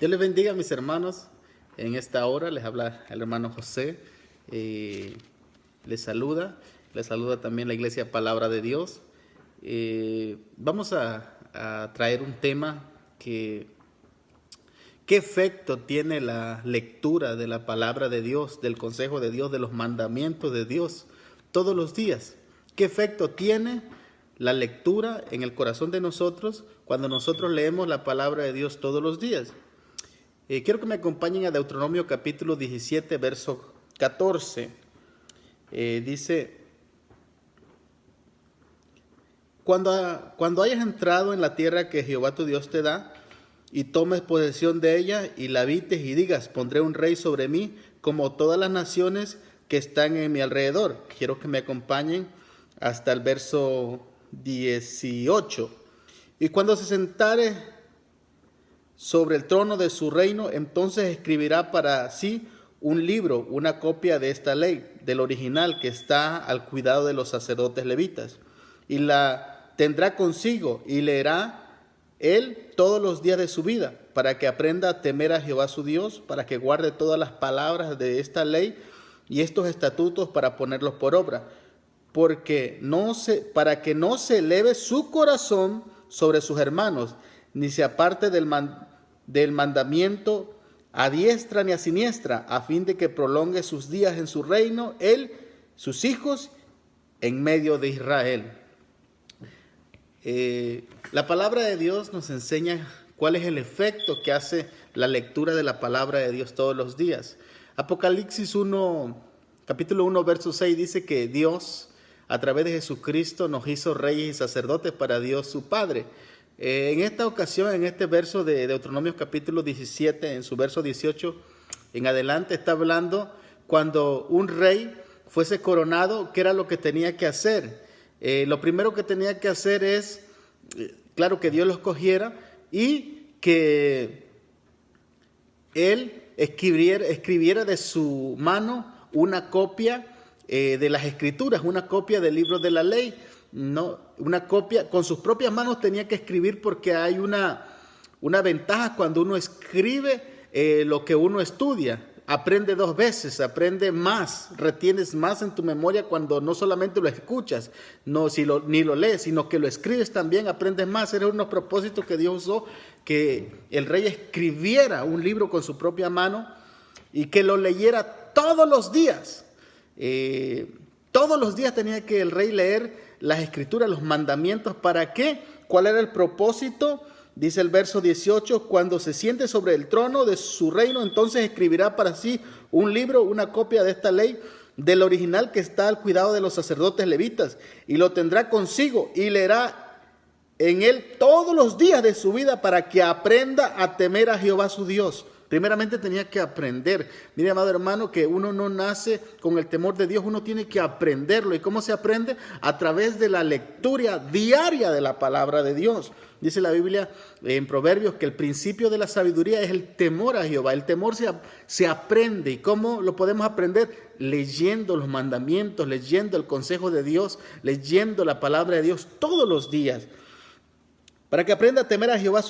Dios les bendiga, mis hermanos. En esta hora les habla el hermano José. Les saluda. Les saluda también la Iglesia Palabra de Dios. Vamos a traer un tema que... ¿Qué efecto tiene la lectura de la palabra de Dios, del consejo de Dios, de los mandamientos de Dios todos los días? ¿Qué efecto tiene la lectura en el corazón de nosotros cuando nosotros leemos la palabra de Dios todos los días? Quiero que me acompañen a Deuteronomio capítulo 17, verso 14. Dice: Cuando hayas entrado en la tierra que Jehová tu Dios te da, y tomes posesión de ella, y la habites, y digas: pondré un rey sobre mí, como todas las naciones que están en mi alrededor. Quiero que me acompañen hasta el verso 18. Y cuando se sentare sobre el trono de su reino, entonces escribirá para sí un libro, una copia de esta ley, del original que está al cuidado de los sacerdotes levitas, y la tendrá consigo y leerá él todos los días de su vida, para que aprenda a temer a Jehová su Dios, para que guarde todas las palabras de esta ley y estos estatutos para ponerlos por obra, para que no se eleve su corazón sobre sus hermanos, ni se aparte del mandamiento a diestra ni a siniestra, a fin de que prolongue sus días en su reino, él, sus hijos, en medio de Israel. La palabra de Dios nos enseña cuál es el efecto que hace la lectura de la palabra de Dios todos los días. Apocalipsis 1, capítulo 1, verso 6 dice que Dios, a través de Jesucristo, nos hizo reyes y sacerdotes para Dios su Padre. En esta ocasión, en este verso de Deuteronomio capítulo 17, en su verso 18 en adelante, está hablando cuando un rey fuese coronado, qué era lo que tenía que hacer. Lo primero que tenía que hacer es, claro, que Dios lo escogiera y que él escribiera de su mano una copia de las Escrituras, una copia del libro de la ley. No, una copia, con sus propias manos tenía que escribir, porque hay una ventaja cuando uno escribe lo que uno estudia. Aprende dos veces, aprende más, retienes más en tu memoria cuando no solamente lo escuchas, ni lo lees, sino que lo escribes también, aprendes más. Eran unos propósitos que Dios usó, que el rey escribiera un libro con su propia mano y que lo leyera todos los días. Todos los días tenía que el rey leer las Escrituras, los mandamientos. ¿Para qué? ¿Cuál era el propósito? Dice el verso 18: cuando se siente sobre el trono de su reino, entonces escribirá para sí un libro, una copia de esta ley, del original que está al cuidado de los sacerdotes levitas, y lo tendrá consigo y leerá en él todos los días de su vida, para que aprenda a temer a Jehová su Dios. Primeramente tenía que aprender. Mire, amado hermano, que uno no nace con el temor de Dios, uno tiene que aprenderlo. ¿Y cómo se aprende? A través de la lectura diaria de la palabra de Dios. Dice la Biblia en Proverbios que el principio de la sabiduría es el temor a Jehová. El temor se aprende. ¿Y cómo lo podemos aprender? Leyendo los mandamientos, leyendo el consejo de Dios, leyendo la palabra de Dios todos los días. Para que aprenda a temer a Jehová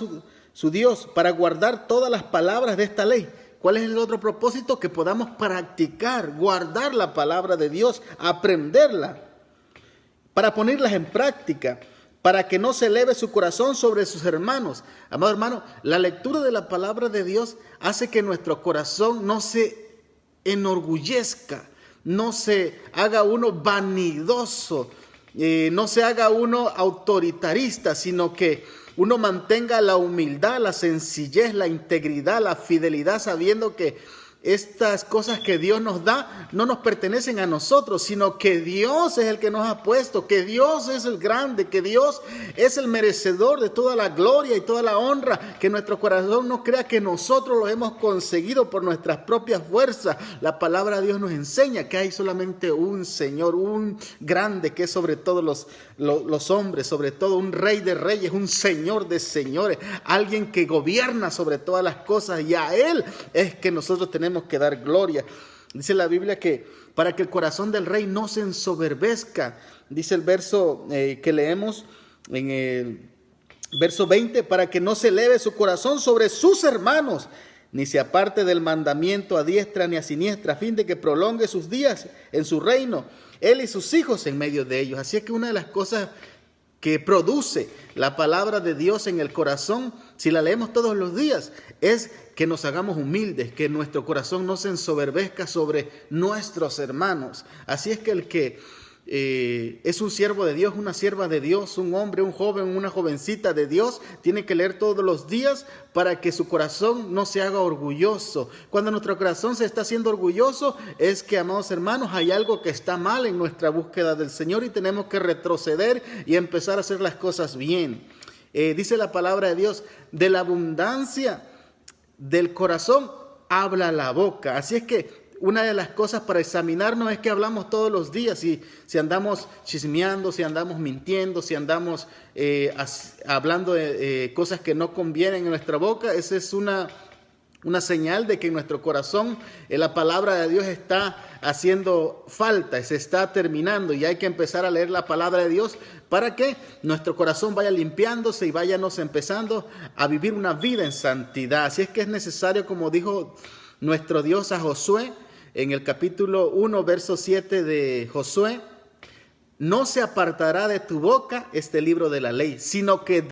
su Dios, para guardar todas las palabras de esta ley. ¿Cuál es el otro propósito? Que podamos practicar, guardar la palabra de Dios, aprenderla, para ponerlas en práctica, para que no se eleve su corazón sobre sus hermanos. Amado hermano, la lectura de la palabra de Dios hace que nuestro corazón no se enorgullezca, no se haga uno vanidoso, no se haga uno autoritarista, sino que uno mantenga la humildad, la sencillez, la integridad, la fidelidad, sabiendo que estas cosas que Dios nos da no nos pertenecen a nosotros, sino que Dios es el que nos ha puesto, que Dios es el grande, que Dios es el merecedor de toda la gloria y toda la honra, que nuestro corazón no crea que nosotros lo hemos conseguido por nuestras propias fuerzas. La palabra de Dios nos enseña que hay solamente un Señor, un grande que es sobre todos los hombres, sobre todo un rey de reyes, un señor de señores, alguien que gobierna sobre todas las cosas, y a Él es que nosotros tenemos que dar gloria. Dice la Biblia que para que el corazón del rey no se ensoberbezca, dice el verso que leemos en Verso 20, para que no se eleve su corazón sobre sus hermanos, ni se aparte del mandamiento a diestra ni a siniestra, a fin de que prolongue sus días en su reino, él y sus hijos en medio de ellos. Así es que una de las cosas que produce la palabra de Dios en el corazón, si la leemos todos los días, es que nos hagamos humildes, que nuestro corazón no se ensoberbezca sobre nuestros hermanos. Así es que el que es un siervo de Dios, una sierva de Dios, un hombre, un joven, una jovencita de Dios, tiene que leer todos los días para que su corazón no se haga orgulloso. Cuando nuestro corazón se está haciendo orgulloso, es que, amados hermanos, hay algo que está mal en nuestra búsqueda del Señor y tenemos que retroceder y empezar a hacer las cosas bien. Dice la palabra de Dios, de la abundancia del corazón habla la boca. Así es que una de las cosas para examinarnos es que hablamos todos los días, si andamos chismeando, si andamos mintiendo, si andamos hablando de cosas que no convienen en nuestra boca. Esa es una señal de que en nuestro corazón la palabra de Dios está haciendo falta, se está terminando, y hay que empezar a leer la palabra de Dios para que nuestro corazón vaya limpiándose y vayamos empezando a vivir una vida en santidad. Así es que es necesario, como dijo nuestro Dios a Josué, en el capítulo 1, verso 7 de Josué, no se apartará de tu boca este libro de la ley, sino que